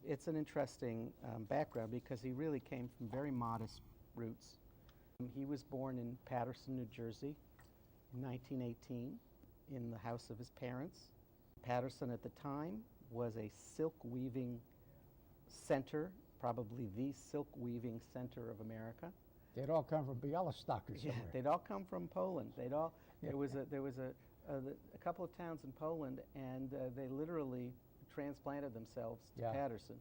it's an interesting background because he really came from very modest roots. He was born in Paterson, New Jersey in 1918 in the house of his parents. Paterson at the time was a silk weaving center, probably the silk weaving center of America. They'd all come from Białystok or somewhere. Yeah, they'd all come from Poland. There was a couple of towns in Poland, and they literally transplanted themselves to Paterson.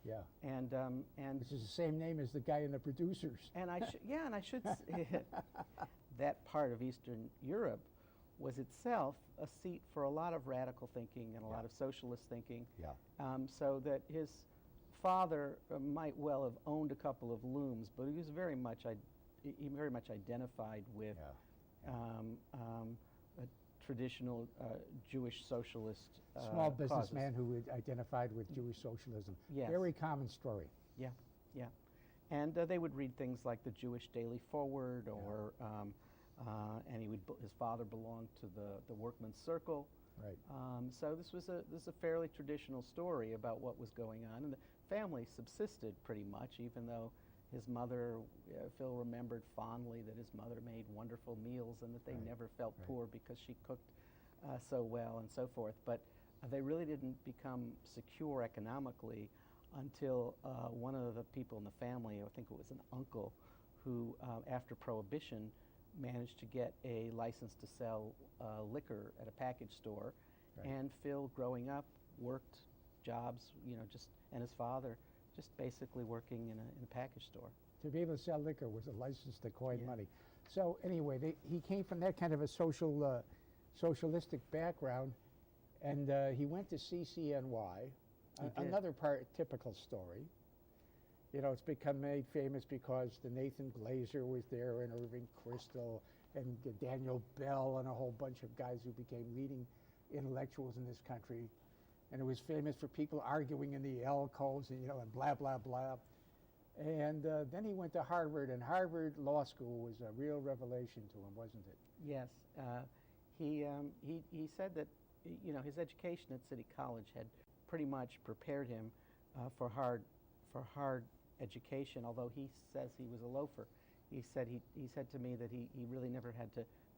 Yeah. And which is the same name as the guy in The Producers. And I should say that part of Eastern Europe was itself a seat for a lot of radical thinking and a lot of socialist thinking. Yeah. So that his father might well have owned a couple of looms, but he was very much identified with a traditional Jewish socialist small businessman who identified with Jewish socialism. Yes. Very common story. Yeah, yeah. And they would read things like the Jewish Daily Forward, or and his father belonged to the Workman's Circle. Right. So this was a fairly traditional story about what was going on, and the family subsisted pretty much, even though his mother, Phil remembered fondly that his mother made wonderful meals and that they never felt poor because she cooked so well and so forth. But they really didn't become secure economically until one of the people in the family, I think it was an uncle, who after Prohibition managed to get a license to sell liquor at a package store. Right. And Phil, growing up, worked jobs, and his father just basically working in a package store. To be able to sell liquor was a license to coin money. So anyway, he came from that kind of a socialistic background, and he went to CCNY. Another typical story. It's become made famous because the Nathan Glazer was there, and Irving Kristol, and Daniel Bell, and a whole bunch of guys who became leading intellectuals in this country. And it was famous for people arguing in the alcoves, and blah, blah, blah. And then he went to Harvard, and Harvard Law School was a real revelation to him, wasn't it? Yes. He said that, his education at City College had pretty much prepared him for hard education, although he says he was a loafer. He said to me that he really never had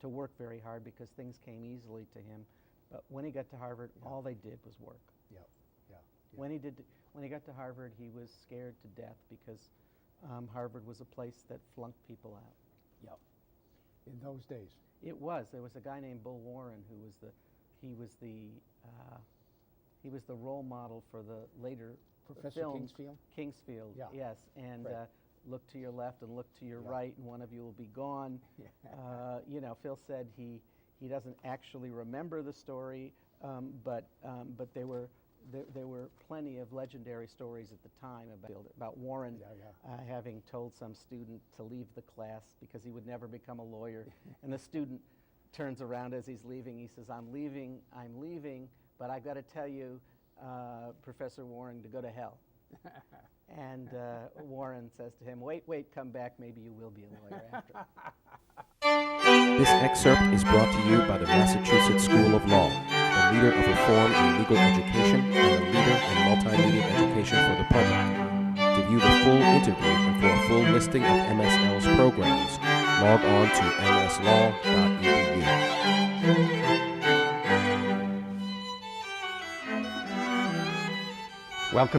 to work very hard because things came easily to him. But when he got to Harvard, all they did was work. Yeah. When he got to Harvard, he was scared to death because Harvard was a place that flunked people out. Yep. In those days. It was. There was a guy named Bull Warren who was the role model for the later Professor films. Kingsfield? Kingsfield, yeah. Yes. And look to your left and look to your right, and one of you will be gone. Phil said he doesn't actually remember the story, but there were plenty of legendary stories at the time about Warren having told some student to leave the class because he would never become a lawyer. And the student turns around as he's leaving. He says, I'm leaving, but I've got to tell you, Professor Warren, to go to hell. And Warren says to him, wait, come back, maybe you will be a lawyer after. This excerpt is brought to you by the Massachusetts School of Law, a leader of reform in legal education and a leader in multimedia education for the public. To view the full interview and for a full listing of MSL's programs, log on to mslaw.edu. Welcome.